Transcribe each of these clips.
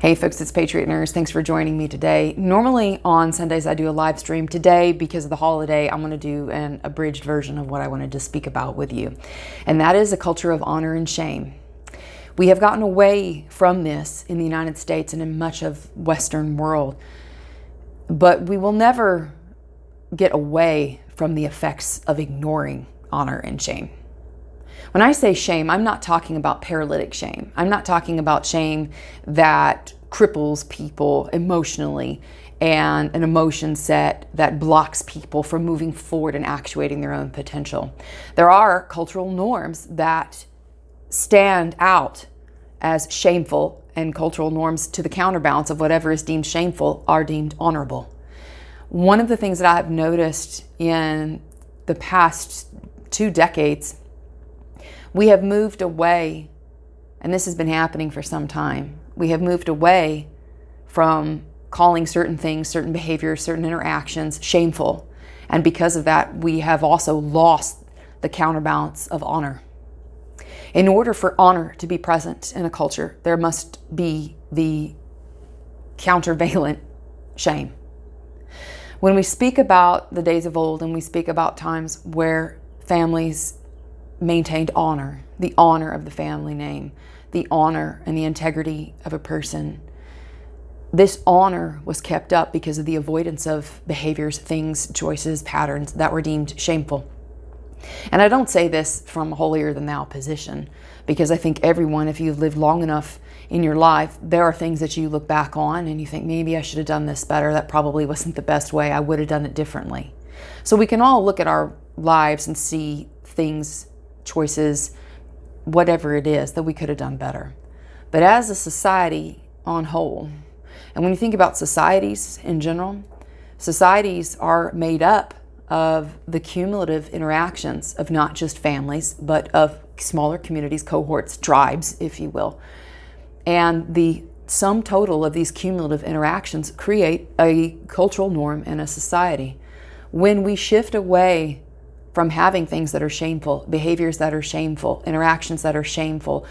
Hey folks, it's Patriot Nurse. Thanks for joining me today. Normally on Sundays I do a live stream. Today, because of the holiday, I'm going to do an abridged version of what I wanted to speak about with you. And that is a culture of honor and shame. We have gotten away from this in the United States and in much of Western world. But we will never get away from the effects of ignoring honor and shame. When I say shame, I'm not talking about paralytic shame. I'm not talking about shame that cripples people emotionally and an emotion set that blocks people from moving forward and actuating their own potential. There are cultural norms that stand out as shameful, and cultural norms to the counterbalance of whatever is deemed shameful are deemed honorable. One of the things that I've noticed in the past 2 decades, we have moved away, and this has been happening for some time, we have moved away from calling certain things, certain behaviors, certain interactions shameful. And because of that, we have also lost the counterbalance of honor. In order for honor to be present in a culture, there must be the countervailant shame. When we speak about the days of old and we speak about times where families maintained honor, the honor of the family name, the honor and the integrity of a person, this honor was kept up because of the avoidance of behaviors, things, choices, patterns that were deemed shameful. And I don't say this from a holier than thou position, because I think everyone, if you've lived long enough in your life, there are things that you look back on and you think, maybe I should have done this better. That probably wasn't the best way. I would have done it differently. So we can all look at our lives and see things, choices, whatever it is that we could have done better. But as a society on whole, and when you think about societies in general, societies are made up of the cumulative interactions of not just families, but of smaller communities, cohorts, tribes, if you will. And the sum total of these cumulative interactions create a cultural norm in a society. When we shift away from having things that are shameful, behaviors that are shameful, interactions that are shameful,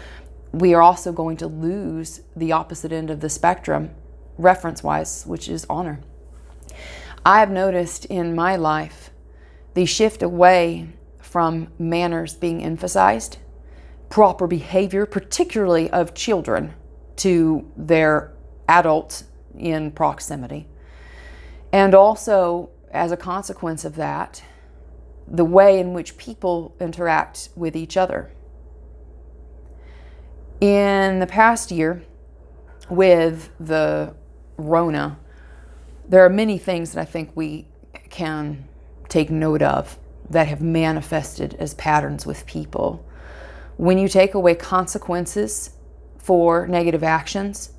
we are also going to lose the opposite end of the spectrum, reference-wise, which is honor. I have noticed in my life the shift away from manners being emphasized, proper behavior, particularly of children, to their adults in proximity. And also, as a consequence of that, the way in which people interact with each other. In the past year, with the Rona, there are many things that I think we can take note of that have manifested as patterns with people. When you take away consequences for negative actions,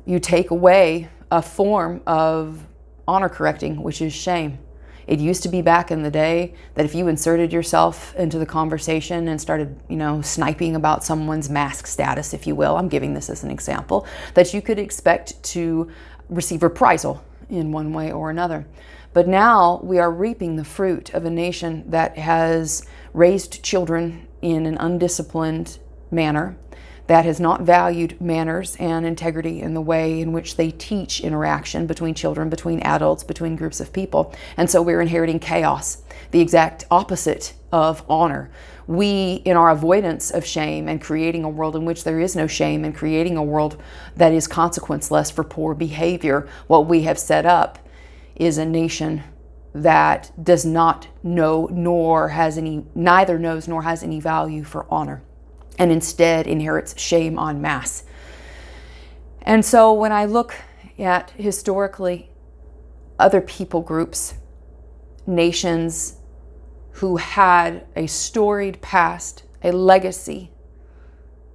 you take away a form of honor correcting, which is shame. It used to be back in the day that if you inserted yourself into the conversation and started, sniping about someone's mask status, if you will, I'm giving this as an example, that you could expect to receive reprisal in one way or another. But now we are reaping the fruit of a nation that has raised children in an undisciplined manner, that has not valued manners and integrity in the way in which they teach interaction between children, between adults, between groups of people. And so we're inheriting chaos, the exact opposite of honor. We, in our avoidance of shame and creating a world in which there is no shame and creating a world that is consequenceless for poor behavior, what we have set up is a nation that does not know neither knows nor has any value for honor, and instead inherits shame en masse. And so when I look at historically other people groups, nations who had a storied past, a legacy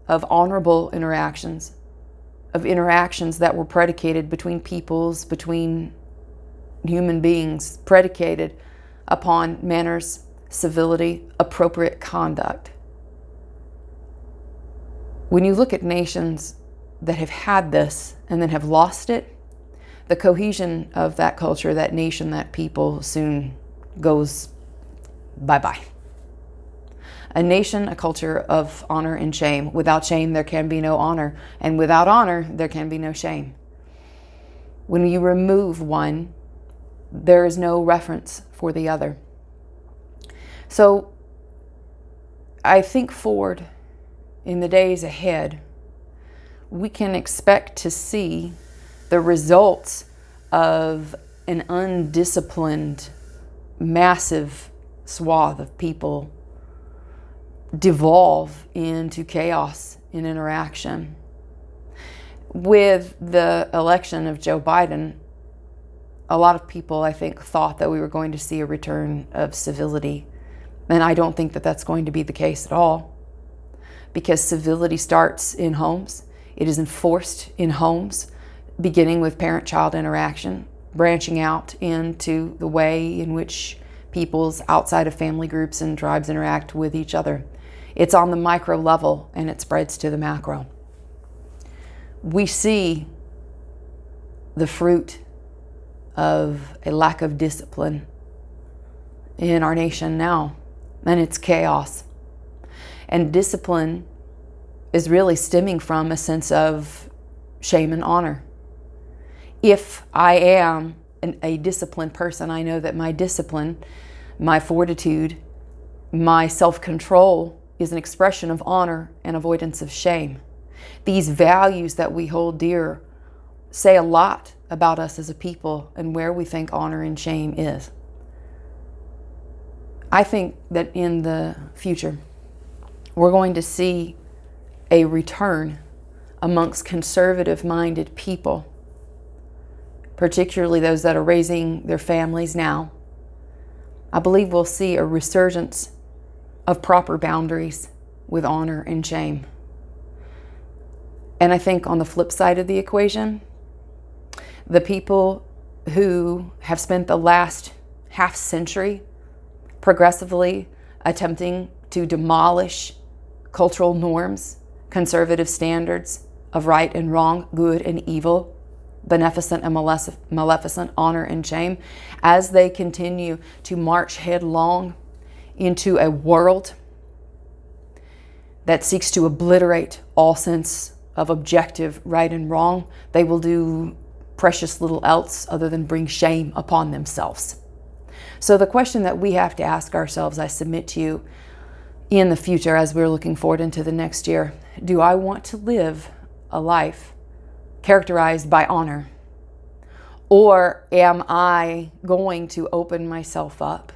of honorable interactions, of interactions that were predicated between peoples, between human beings, predicated upon manners, civility, appropriate conduct. When you look at nations that have had this and then have lost it, the cohesion of that culture, that nation, that people soon goes bye-bye. A nation, a culture of honor and shame. Without shame, there can be no honor. And without honor, there can be no shame. When you remove one, there is no reference for the other. So I think forward in the days ahead, we can expect to see the results of an undisciplined, massive swath of people devolve into chaos in interaction. With the election of Joe Biden, a lot of people, I think, thought that we were going to see a return of civility. And I don't think that that's going to be the case at all, because civility starts in homes. It is enforced in homes, beginning with parent-child interaction, branching out into the way in which peoples outside of family groups and tribes interact with each other. It's on the micro level and it spreads to the macro. We see the fruit of a lack of discipline in our nation now, and it's chaos. And discipline is really stemming from a sense of shame and honor. If I am a disciplined person, I know that my discipline, my fortitude, my self-control is an expression of honor and avoidance of shame. These values that we hold dear say a lot about us as a people and where we think honor and shame is. I think that in the future, we're going to see a return amongst conservative-minded people, particularly those that are raising their families now. I believe we'll see a resurgence of proper boundaries with honor and shame. And I think on the flip side of the equation, the people who have spent the last half century progressively attempting to demolish cultural norms, conservative standards of right and wrong, good and evil, beneficent and maleficent, honor and shame, as they continue to march headlong into a world that seeks to obliterate all sense of objective right and wrong, they will do precious little else other than bring shame upon themselves. So the question that we have to ask ourselves, I submit to you, in the future as we're looking forward into the next year, do I want to live a life characterized by honor? Or am I going to open myself up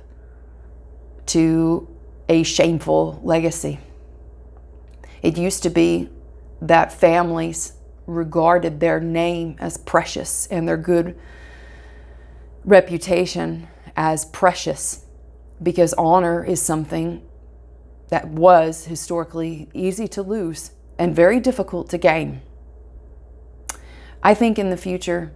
to a shameful legacy? It used to be that families regarded their name as precious and their good reputation as precious, because honor is something that was historically easy to lose and very difficult to gain. I think in the future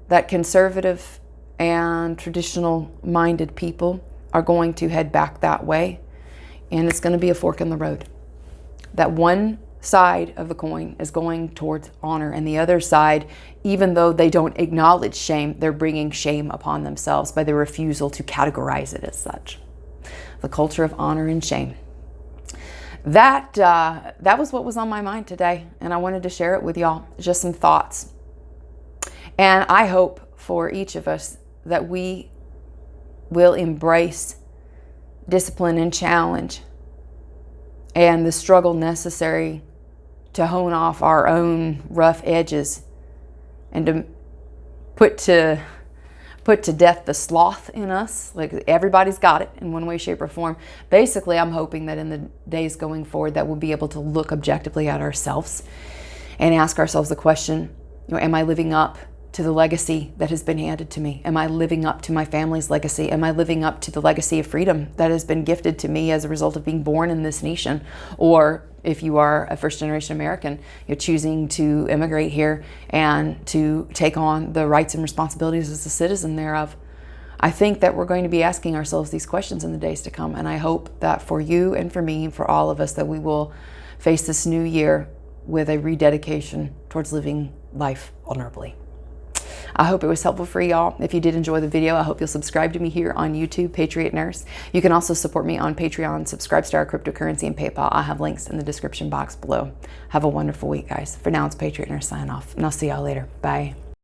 that conservative and traditional-minded people are going to head back that way, and it's going to be a fork in the road. That one side of the coin is going towards honor, and the other side, even though they don't acknowledge shame, they're bringing shame upon themselves by their refusal to categorize it as such. The culture of honor and shame. That was what was on my mind today, and I wanted to share it with y'all. Just some thoughts. And I hope for each of us that we will embrace discipline and challenge and the struggle necessary to hone off our own rough edges and to put to death the sloth in us. Like, everybody's got it in one way, shape, or form. Basically, I'm hoping that in the days going forward that we'll be able to look objectively at ourselves and ask ourselves the question, am I living up to the legacy that has been handed to me? Am I living up to my family's legacy? Am I living up to the legacy of freedom that has been gifted to me as a result of being born in this nation? Or if you are a first-generation American, you're choosing to immigrate here and to take on the rights and responsibilities as a citizen thereof. I think that we're going to be asking ourselves these questions in the days to come, and I hope that for you and for me, for all of us, that we will face this new year with a rededication towards living life honorably. I hope it was helpful for y'all. If you did enjoy the video, I hope you'll subscribe to me here on YouTube, Patriot Nurse. You can also support me on Patreon, Subscribestar, Cryptocurrency, and PayPal. I have links in the description box below. Have a wonderful week, guys. For now, it's Patriot Nurse signing off, and I'll see y'all later. Bye.